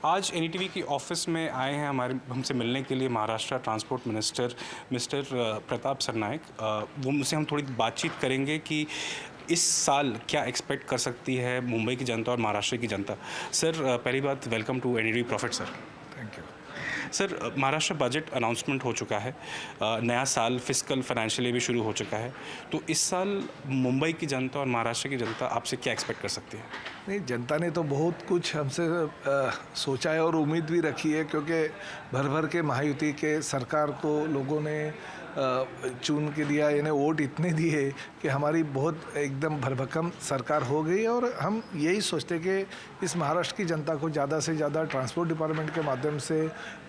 आज एनडीटीवी की ऑफिस में आए हैं हमसे मिलने के लिए Maharashtra transport minister mister Pratap Sarnaik. वो मुझसे हम थोड़ी बातचीत करेंगे कि इस साल क्या एक्सपेक्ट कर सकती है मुंबई की जनता और महाराष्ट्र की जनता। सर, पहली बात welcome to NDTV profit sir. Thank you sir, Maharashtra budget announcement हो चुका है, नया साल फिस्कल फाइनेंशियल ईयर भी शुरू हो चुका है, तो इस साल मुंबई की जनता और महाराष्ट्र की जनता आपसे क्या एक्सपेक्ट कर सकती है? नहीं, जनता ने तो बहुत कुछ हमसे सोचा है और उम्मीद भी रखी है, क्योंकि भर भर के महायुति के सरकार को लोगों ने चुन के दिया, यानी वोट इतने दिए कि हमारी बहुत एकदम भरभक्कम सरकार हो गई। और हम यही सोचते कि इस महाराष्ट्र की जनता को ज़्यादा से ज़्यादा ट्रांसपोर्ट डिपार्टमेंट के माध्यम से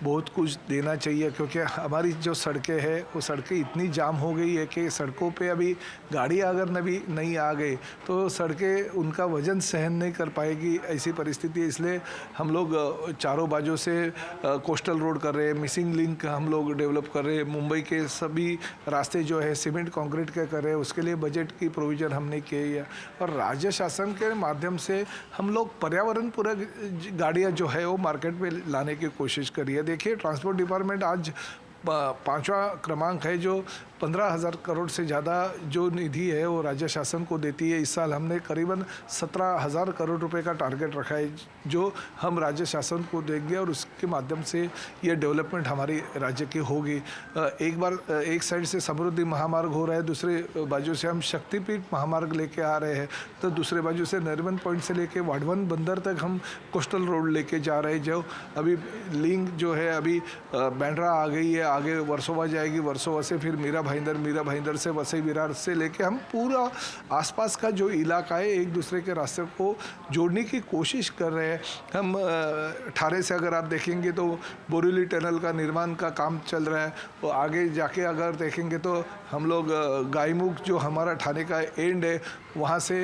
बहुत कुछ देना चाहिए, क्योंकि हमारी जो सड़कें हैं वो सड़कें इतनी जाम हो गई है कि सड़कों पे अभी गाड़ी अगर नहीं आ गई तो सड़कें उनका वजन सहन नहीं कर पाएगी, ऐसी परिस्थिति है। इसलिए हम लोग चारों बाजू से कोस्टल रोड कर रहे हैं, मिसिंग लिंक हम लोग डेवलप कर रहे हैं, मुंबई के सभी रास्ते जो है सीमेंट कंक्रीट के कर रहे हैं, उसके लिए बजट की प्रोविज़न हमने की है। और राज्य शासन के माध्यम से हम लोग पर्यावरण पूरक गाड़ियाँ जो है वो मार्केट में लाने की कोशिश करी है। देखिए, ट्रांसपोर्ट डिपार्टमेंट आज 5वां क्रमांक है जो 15,000 करोड़ से ज़्यादा जो निधि है वो राज्य शासन को देती है। इस साल हमने करीबन 17,000 करोड़ रुपए का टारगेट रखा है जो हम राज्य शासन को देंगे, और उसके माध्यम से ये डेवलपमेंट हमारी राज्य की होगी। एक साइड से समृद्धि महामार्ग हो रहा है, दूसरे बाजू से हम शक्तिपीठ महामार्ग लेके आ रहे हैं, तो दूसरे बाजू से नरीमन पॉइंट से लेके वाधवन बंदर तक हम कोस्टल रोड लेके जा रहे हैं। जो अभी लिंक जो है अभी बैंड्रा आ गई है, आगे वर्सोवा जाएगी, वर्सोवा से फिर मीरा भाईंदर से वसई विरार से लेके हम पूरा आसपास का जो इलाका है एक दूसरे के रास्ते को जोड़ने की कोशिश कर रहे हैं। हम ठाणे से अगर आप देखेंगे तो बोरीवली टनल का निर्माण का काम चल रहा है, और आगे जाके अगर देखेंगे तो हम लोग गायमुख जो हमारा ठाणे का एंड है वहाँ से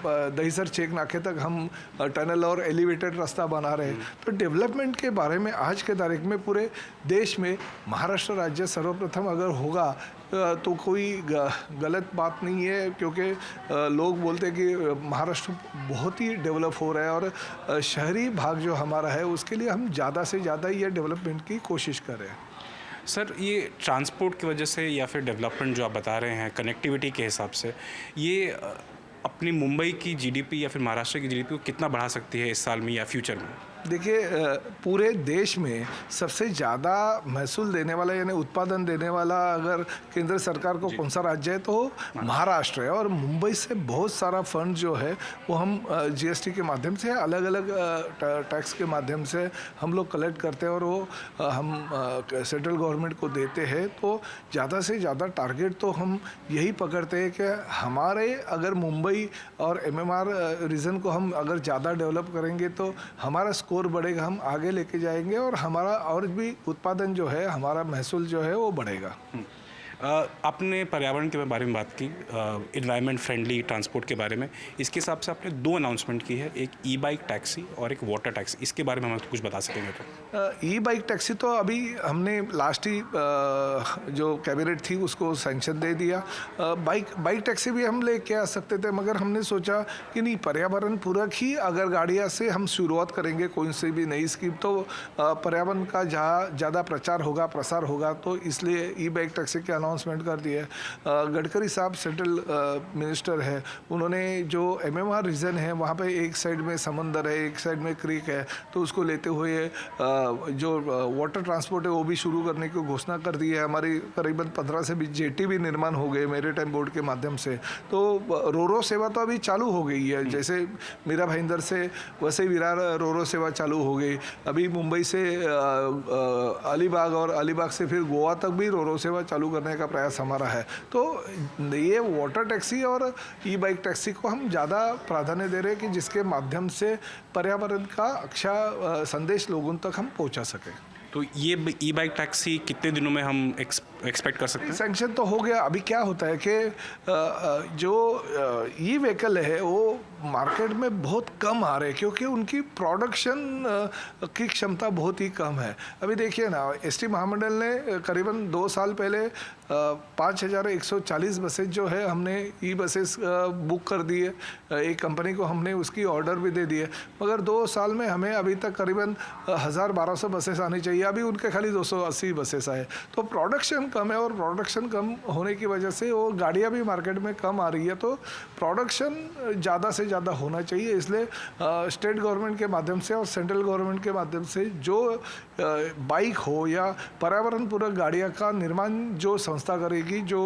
दहीसर चेक नाके तक हम टनल और एलिवेटेड रास्ता बना रहे हैं। तो डेवलपमेंट के बारे में आज के तारीख में पूरे देश में महाराष्ट्र राज्य सर्वप्रथम अगर होगा तो कोई गलत बात नहीं है, क्योंकि लोग बोलते हैं कि महाराष्ट्र बहुत ही डेवलप हो रहा है, और शहरी भाग जो हमारा है उसके लिए हम ज़्यादा से ज़्यादा ये डेवलपमेंट की कोशिश कर रहे हैं। सर, ये ट्रांसपोर्ट की वजह से या फिर डेवलपमेंट जो आप बता रहे हैं कनेक्टिविटी के हिसाब से, ये अपनी मुंबई की जीडीपी या फिर महाराष्ट्र की जीडीपी को कितना बढ़ा सकती है इस साल में या फ्यूचर में? देखिए, पूरे देश में सबसे ज़्यादा महसूल देने वाला यानी उत्पादन देने वाला अगर केंद्र सरकार को कौन सा राज्य है तो महाराष्ट्र है। और मुंबई से बहुत सारा फंड जो है वो हम जीएसटी के माध्यम से अलग अलग टैक्स के माध्यम से हम लोग कलेक्ट करते हैं, और वो हम सेंट्रल गवर्नमेंट को देते हैं। तो ज़्यादा से ज़्यादा टारगेट तो हम यही पकड़ते हैं कि हमारे अगर मुंबई और एमएमआर रीजन को हम अगर ज़्यादा डेवलप करेंगे तो हमारा स्कोर बढ़ेगा, हम आगे लेके जाएंगे, और हमारा और भी उत्पादन जो है, हमारा महसूल जो है वो बढ़ेगा। आपने पर्यावरण के बारे में बात की, इन्वायरमेंट फ्रेंडली ट्रांसपोर्ट के बारे में। इसके हिसाब से आपने 2 अनाउंसमेंट की है, एक ई बाइक टैक्सी और एक वाटर टैक्सी। इसके बारे में हमें कुछ बता सकेंगे तो? ई बाइक टैक्सी तो अभी हमने लास्ट ही जो कैबिनेट थी उसको सैंक्शन दे दिया। बाइक टैक्सी भी हम लेके आ सकते थे, मगर हमने सोचा कि नहीं, पर्यावरण पूरक ही अगर गाड़ियाँ से हम शुरुआत करेंगे कोई से भी नई स्कीम तो पर्यावरण का जहाँ ज़्यादा प्रचार होगा, प्रसार होगा, तो इसलिए ई बाइक टैक्सी के अनाउंसमेंट कर दिया है। गडकरी साहब सेंट्रल मिनिस्टर है, उन्होंने जो एमएमआर रीजन है वहाँ पे एक साइड में समंदर है, एक साइड में क्रीक है, तो उसको लेते हुए जो वाटर ट्रांसपोर्ट है वो भी शुरू करने की घोषणा कर दी है। हमारी करीबन 15 से 20 जेटी भी निर्माण हो गए मैरीटाइम बोर्ड के माध्यम से। तो रोरो सेवा तो अभी चालू हो गई है, जैसे मीरा भाईंदर से वसई विरार रोरो सेवा चालू हो गई। अभी मुंबई से अलीबाग और अलीबाग से फिर गोवा तक भी रोरो सेवा चालू करने का प्रयास हमारा है। तो ये वाटर टैक्सी और ई बाइक टैक्सी को हम ज़्यादा प्राधान्य दे रहे हैं कि जिसके माध्यम से पर्यावरण का अच्छा संदेश लोगों तक हम पहुंचा सकें। तो ये ई बाइक टैक्सी कितने दिनों में हम एक्सपेक्ट कर सकते हैं? सैंक्शन तो हो गया। अभी क्या होता है कि जो ई व्हीकल है वो मार्केट में बहुत कम आ रहे हैं क्योंकि उनकी प्रोडक्शन की क्षमता बहुत ही कम है। अभी देखिए ना, एसटी महामंडल ने करीबन 2 साल पहले 5140 बसेज जो है हमने ई बसेस बुक कर दी है, एक कंपनी को हमने उसकी ऑर्डर भी दे दी है, मगर 2 साल में हमें अभी तक करीबन 1200 बसेस आनी चाहिए, अभी उनके खाली 280 बसेस आए। तो प्रोडक्शन कम है और प्रोडक्शन कम होने की वजह से वो गाड़ियाँ भी मार्केट में कम आ रही है। तो प्रोडक्शन ज़्यादा से ज़्यादा होना चाहिए, इसलिए स्टेट गवर्नमेंट के माध्यम से और सेंट्रल गवर्नमेंट के माध्यम से जो बाइक हो या पर्यावरण पूरक गाड़ियाँ का निर्माण जो संस्था करेगी, जो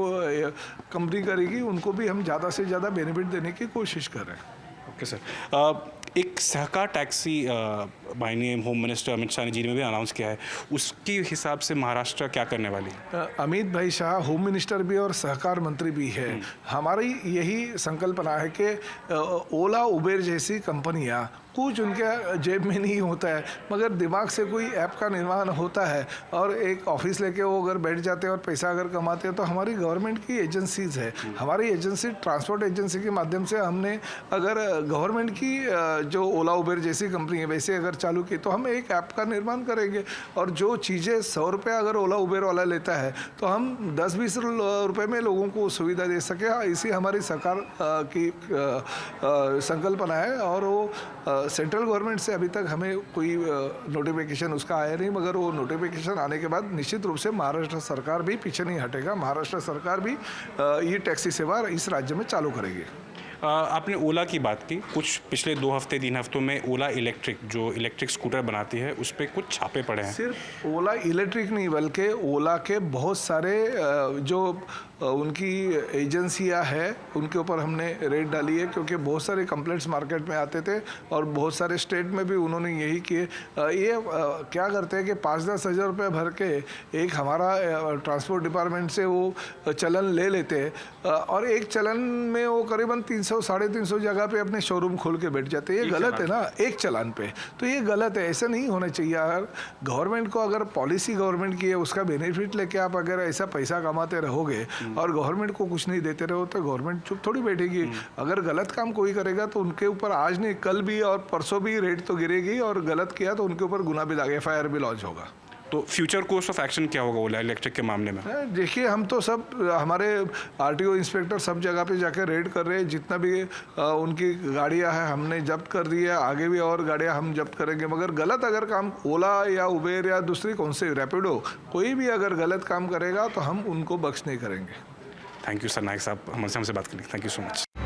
कंपनी करेगी, उनको भी हम ज़्यादा से ज़्यादा बेनिफिट देने की कोशिश कर रहे हैं। ओके सर, एक सहकार टैक्सी माननीय होम मिनिस्टर अमित शाह जी ने भी अनाउंस किया है, उसके हिसाब से महाराष्ट्र क्या करने वाली है? अमित भाई शाह होम मिनिस्टर भी और सहकार मंत्री भी है। हमारी यही संकल्पना है कि ओला उबेर जैसी कंपनियां, कुछ उनके जेब में नहीं होता है मगर दिमाग से कोई ऐप का निर्माण होता है और एक ऑफिस लेके वो अगर बैठ जाते हैं और पैसा अगर कमाते हैं, तो हमारी गवर्नमेंट की एजेंसीज है, हमारी एजेंसी ट्रांसपोर्ट एजेंसी के माध्यम से हमने अगर गवर्नमेंट की जो ओला उबेर जैसी कंपनी है वैसे अगर चालू की, तो हम एक ऐप का निर्माण करेंगे और जो चीज़ें 100 रुपये अगर ओला उबेर वाला लेता है तो हम 10-20 रुपये में लोगों को सुविधा दे सके। इसी हमारी सरकार की संकल्पना है और वो सेंट्रल गवर्नमेंट से अभी तक हमें कोई नोटिफिकेशन उसका आया नहीं, मगर वो नोटिफिकेशन आने के बाद निश्चित रूप से महाराष्ट्र सरकार भी पीछे नहीं हटेगा। महाराष्ट्र सरकार भी ये टैक्सी सेवा इस राज्य में चालू करेगी। आपने ओला की बात की, कुछ पिछले 2 हफ्ते 3 हफ्तों में ओला इलेक्ट्रिक जो इलेक्ट्रिक स्कूटर बनाती है उस पर कुछ छापे पड़े हैं। सिर्फ ओला इलेक्ट्रिक नहीं बल्कि ओला के बहुत सारे जो उनकी एजेंसियां हैं उनके ऊपर हमने रेड डाली है, क्योंकि बहुत सारे कंप्लेंट्स मार्केट में आते थे और बहुत सारे स्टेट में भी उन्होंने यही किए। ये क्या करते हैं कि 5-10 हज़ार रुपये भर के एक हमारा ट्रांसपोर्ट डिपार्टमेंट से वो चलन ले लेते हैं और एक चलन में वो करीबन 300-350 जगह पे अपने शोरूम खोल के बैठ जाते हैं। ये गलत है ना, एक चलान पे, तो ये गलत है, ऐसा नहीं होना चाहिए। अगर गवर्नमेंट को अगर पॉलिसी गवर्नमेंट की है उसका बेनिफिट लेके आप अगर ऐसा पैसा कमाते रहोगे और गवर्नमेंट को कुछ नहीं देते रहो तो गवर्नमेंट चुप थोड़ी बैठेगी। अगर गलत काम कोई करेगा तो उनके ऊपर आज नहीं कल भी और परसों भी रेट तो गिरेगी और गलत किया तो उनके ऊपर गुना भी लगेगा, FIR भी लॉन्च होगा। तो फ्यूचर कोर्स ऑफ एक्शन क्या होगा ओला इलेक्ट्रिक के मामले में? देखिए, हम तो सब हमारे RTO इंस्पेक्टर सब जगह पे जाकर रेड कर रहे हैं, जितना भी उनकी गाड़ियां हैं हमने जब्त कर दी है, आगे भी और गाड़ियां हम जब्त करेंगे। मगर गलत अगर काम ओला या उबेर या दूसरी कौन से रैपिडो कोई भी अगर गलत काम करेगा तो हम उनको बख्श नहीं करेंगे। थैंक यू सर नायक साहब, हमसे बात करने, थैंक यू सो मच।